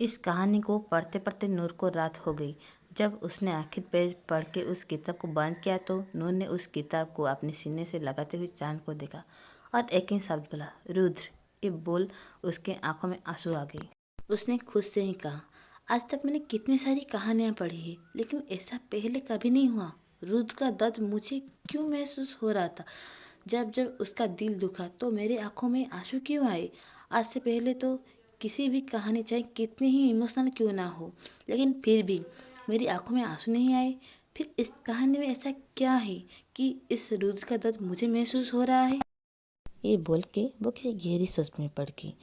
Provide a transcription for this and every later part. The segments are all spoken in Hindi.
इस कहानी को पढ़ते पढ़ते नूर को रात हो गई। जब उसने आखिर पेज पढ़ के उस किताब को बंद किया तो नूर ने उस किताब को अपने सीने से लगाते हुए चांद को देखा और एक ही शब्द बोला, रुद्र। ये बोल उसके आंखों में आंसू आ गई। उसने खुद से ही कहा, आज तक मैंने कितनी सारी कहानियां पढ़ी है, लेकिन ऐसा पहले कभी नहीं हुआ। रुद्र का दर्द मुझे क्यों महसूस हो रहा था। जब जब उसका दिल दुखा तो मेरी आंखों में आंसू क्यों आए। आज से पहले तो किसी भी कहानी चाहे कितनी ही इमोशनल क्यों ना हो, लेकिन फिर भी मेरी आंखों में आंसू नहीं आए। फिर इस कहानी में ऐसा क्या है कि इस रुद्र का दर्द मुझे महसूस हो रहा है। ये बोल के वो किसी गहरी सोच में पड़ गई।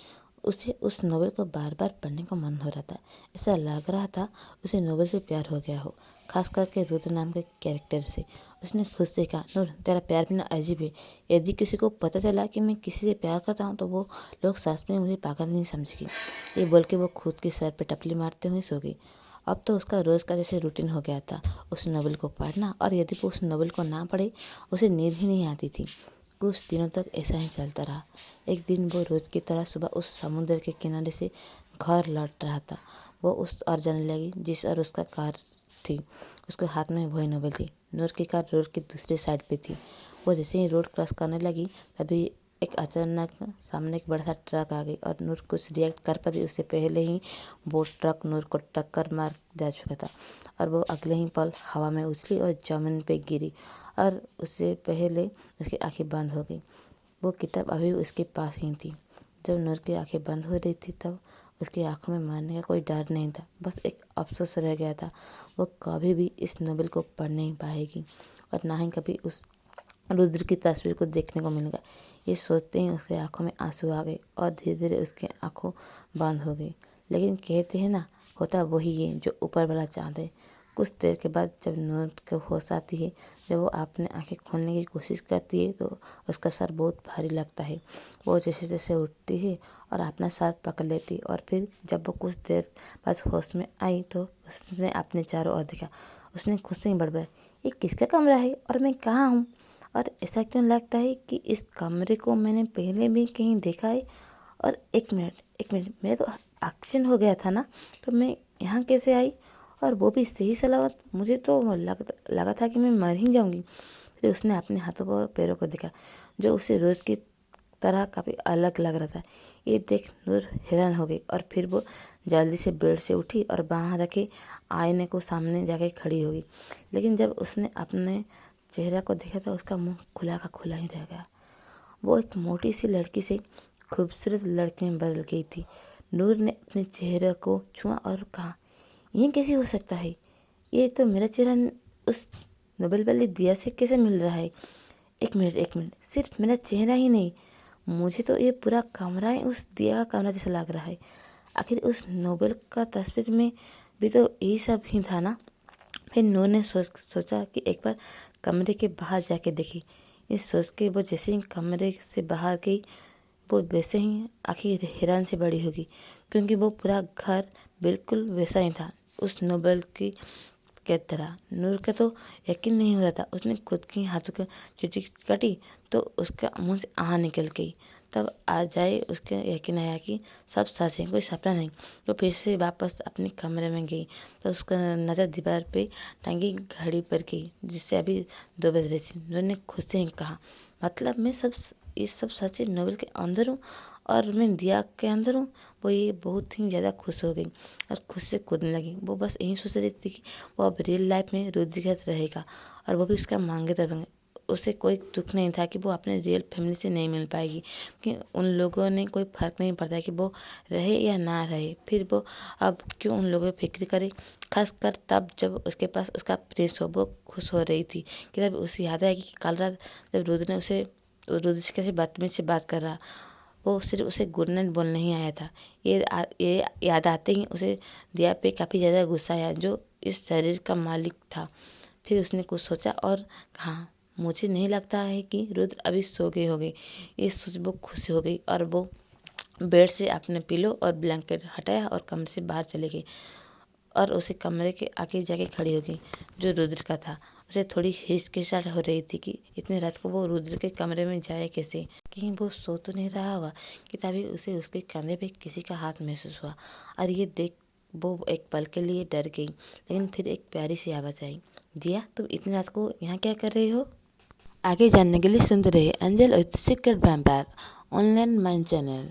उसे उस नोवेल को बार बार पढ़ने का मन हो रहा था। ऐसा लग रहा था उसे नोवेल से प्यार हो गया हो, खास करके रुद्र नाम के कैरेक्टर से। उसने खुद से कहा, नूर तेरा प्यार भी ना अजीब है। यदि किसी को पता चला कि मैं किसी से प्यार करता हूँ तो वो लोग सच में मुझे पागल नहीं समझेगी। ये बोल के वो खुद के सर पर टपली मारते हुए सो गई। अब तो उसका रोज़ का जैसे रूटीन हो गया था, उस नोवेल को पढ़ना, और यदि वो उस नोवेल को ना पढ़े उसे नींद ही नहीं आती थी। कुछ दिनों तक ऐसा ही चलता रहा। एक दिन वो रोज की तरह सुबह उस समुद्र के किनारे से घर लौट रहा था। वो उस ओर जाने लगी जिस ओर उसका कार थी। उसके हाथ में वही नोवेल थी। नूर की कार रोड की दूसरी साइड पे थी। वो जैसे ही रोड क्रॉस करने लगी तभी एक अचानक सामने एक बड़ा सा ट्रक आ गई और नूर कुछ रिएक्ट कर पाती उससे पहले ही वो ट्रक नूर को टक्कर मार जा चुका था और वो अगले ही पल हवा में उछली और जमीन पे गिरी और उससे पहले उसकी आंखें बंद हो गई। वो किताब अभी उसके पास ही थी। जब नूर की आंखें बंद हो रही थी तब उसकी आंखों में मरने का कोई डर नहीं था, बस एक अफसोस रह गया था। वो कभी भी इस नोवेल को पढ़ नहीं पाएगी और ना ही कभी उस रुद्र की तस्वीर को देखने को मिलेगा। ये सोचते ही उसके आंखों में आंसू आ गए और धीरे धीरे उसकी आंखों बंद हो गई। लेकिन कहते हैं ना, होता वही है जो ऊपर वाला चाहता है। कुछ देर के बाद जब नूर को होश आती है, जब वो अपने आंखें खोलने की कोशिश करती है तो उसका सर बहुत भारी लगता है। वो जैसे जैसे उठती है और अपना सर पकड़ लेती है और फिर जब वो कुछ देर बाद होश में आई तो उसने अपने चारों ओर देखा। उसने खुद से ही बड़बड़ाया, ये किसका कमरा है और मैं कहाँ हूँ? और ऐसा क्यों लगता है कि इस कमरे को मैंने पहले भी कहीं देखा है। और एक मिनट, मेरा तो एक्सीडेंट हो गया था ना, तो मैं यहाँ कैसे आई और वो भी सही सलामत। मुझे तो लगा था कि मैं मर ही जाऊंगी। फिर उसने अपने हाथों और पैरों को देखा जो उसे रोज़ की तरह काफ़ी अलग लग रहा था। ये देख नूर हैरान हो गई और फिर वो जल्दी से बेड से उठी और बाहर रखे आईने को सामने जाके खड़ी हो गई। लेकिन जब उसने अपने चेहरा को देखा तो उसका मुंह खुला का खुला ही रह गया। वो एक मोटी सी लड़की से खूबसूरत लड़की में बदल गई थी। नूर ने अपने चेहरे को छुआ और कहा, ये कैसे हो सकता है? ये तो मेरा चेहरा उस नोबेल वाली दिया से कैसे मिल रहा है? एक मिनट, सिर्फ मेरा चेहरा ही नहीं, मुझे तो ये पूरा कमरा ही उस दिया का कमरा जैसा लग रहा है। आखिर उस नोबेल का तस्वीर में भी तो यही सब ही था ना। फिर नूर ने सोचा कि एक बार कमरे के बाहर जाके देखी। इस सोच के वो जैसे ही कमरे से बाहर गई वो वैसे ही आखिर हैरान से बड़ी होगी, क्योंकि वो पूरा घर बिल्कुल वैसा ही था उस नोबेल की तरह। नूर का तो यकीन नहीं हो रहा था। उसने खुद के हाथों की चुटी काटी तो उसका मुंह से आह निकल गई। तब आ जाए उसके यकीन आया कि सब सच है, कोई सपना नहीं। तो फिर से वापस अपने कमरे में गई तो उसका नज़र दीवार पे टंगी घड़ी पर गई जिससे अभी 2 बज रही थी। नूर ने खुद से ही कहा, मतलब मैं ये सब सच नोवेल के अंदर हूँ और मैं दिया के अंदर हूँ। वो ये बहुत ही ज़्यादा खुश हो गई और खुद से कूदने लगी। वो बस यही सोच रही थी कि वो अब रियल लाइफ में रुद्र के साथ रहेगा और वो भी उसका मांगेतर बनेगा। उसे कोई दुख नहीं था कि वो अपने रियल फैमिली से नहीं मिल पाएगी, कि उन लोगों ने कोई फ़र्क नहीं पड़ता कि वो रहे या ना रहे। फिर वो अब क्यों उन लोगों की फिक्र करे, खासकर तब जब उसके पास उसका प्रिंस हो। वो खुश हो रही थी कि तब उसे याद आया कि कल रात जब रुद्र ने उसे रुद्र से कैसे बदतमीज से बात कर रहा, वो सिर्फ उसे गुड नाइट बोलने ही आया था। ये याद आते ही उसे दिया पे काफ़ी ज़्यादा गुस्सा आया जो इस शरीर का मालिक था। फिर उसने कुछ सोचा और कहा, मुझे नहीं लगता है कि रुद्र अभी सो गई होगी। ये सोच वो खुश हो गई और वो बेड से अपने पिलो और ब्लैंकेट हटाया और कमरे से बाहर चली गई और उसे कमरे के आगे जाके खड़ी हो गई जो रुद्र का था। उसे थोड़ी हिचकिचाहट हो रही थी कि इतनी रात को वो रुद्र के कमरे में जाए कैसे, कहीं वो सो तो नहीं रहा हुआ। कि तभी उसे उसके कंधे पे किसी का हाथ महसूस हुआ और ये देख वो एक पल के लिए डर गई, लेकिन फिर एक प्यारी सी आवाज़ आई, दिया तुम इतनी रात को यहाँ क्या कर रही हो? आगे जानने के लिए सुनते रहे angel with secret vampire online mine channel.